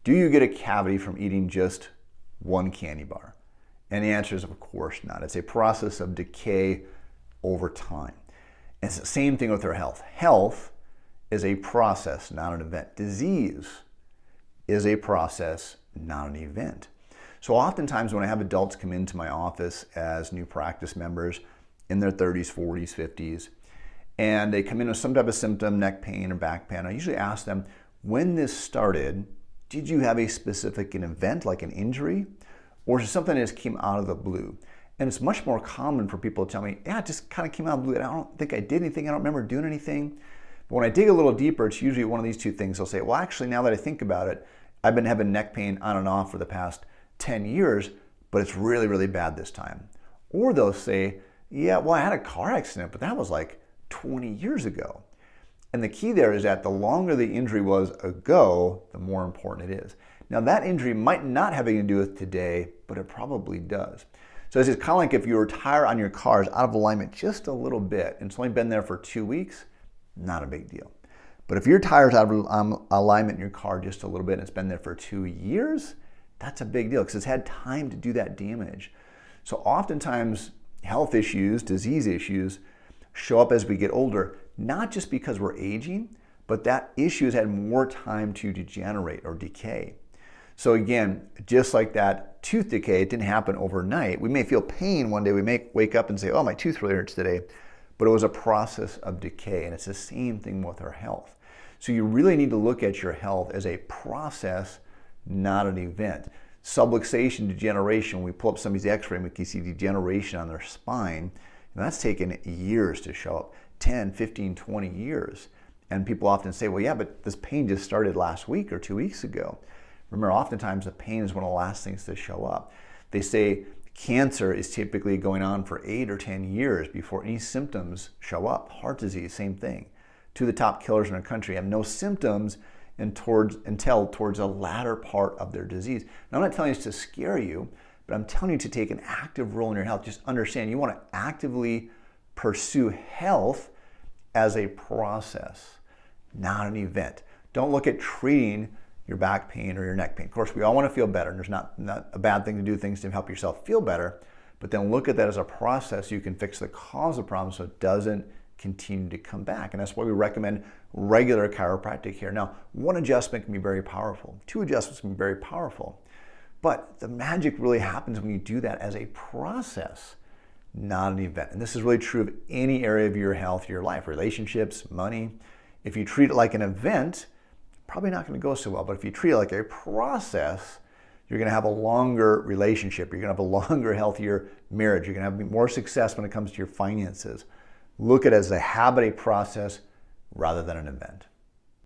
Do you get a cavity from eating just one candy bar? And the answer is, of course not. It's a process of decay over time. And it's the same thing with our health. Health is a process, not an event. Disease is a process, not an event. So oftentimes when I have adults come into my office as new practice members in their 30s, 40s, 50s, and they come in with some type of symptom, neck pain or back pain, I usually ask them, when this started, did you have a specific event like an injury, or is it something that just came out of the blue? And it's much more common for people to tell me, yeah, it just kind of came out of the blue. I don't think I did anything. I don't remember doing anything. But when I dig a little deeper, it's usually one of these two things. They'll say, well, actually, now that I think about it, I've been having neck pain on and off for the past 10 years, but it's really, really bad this time. Or they'll say, yeah, well, I had a car accident, but that was like 20 years ago. And the key there is that the longer the injury was ago, the more important it is. Now, that injury might not have anything to do with today, but it probably does. So it's kind of like if your tire on your car is out of alignment just a little bit, and it's only been there for 2 weeks, not a big deal. But if your tire's out of alignment in your car just a little bit, and it's been there for 2 years, that's a big deal because it's had time to do that damage. So oftentimes, health issues, disease issues, show up as we get older, not just because we're aging, but that issue has had more time to degenerate or decay. So again, just like that tooth decay, it didn't happen overnight. We may feel pain one day, we may wake up and say, oh, my tooth really hurts today, but it was a process of decay, and it's the same thing with our health. So you really need to look at your health as a process, not an event. Subluxation, degeneration, when we pull up somebody's x-ray and we can see degeneration on their spine, and that's taken years to show up, 10, 15, 20 years. And people often say, well, yeah, but this pain just started last week or 2 weeks ago. Remember, oftentimes the pain is one of the last things to show up. They say cancer is typically going on for 8 or 10 years before any symptoms show up. Heart disease, same thing. Two of the top killers in our country have no symptoms until towards the latter part of their disease. Now, I'm not telling you to scare you, but I'm telling you to take an active role in your health. Just understand you want to actively pursue health as a process, not an event. Don't look at treating your back pain or your neck pain. Of course, we all want to feel better, and there's not a bad thing to do things to help yourself feel better, but then look at that as a process so you can fix the cause of the problem so it doesn't continue to come back. And that's why we recommend regular chiropractic care. Now, one adjustment can be very powerful. 2 adjustments can be very powerful. But the magic really happens when you do that as a process, not an event. And this is really true of any area of your health, your life, relationships, money. If you treat it like an event, probably not going to go so well. But if you treat it like a process, you're going to have a longer relationship. You're going to have a longer, healthier marriage. You're going to have more success when it comes to your finances. Look at it as a habit, a process, rather than an event.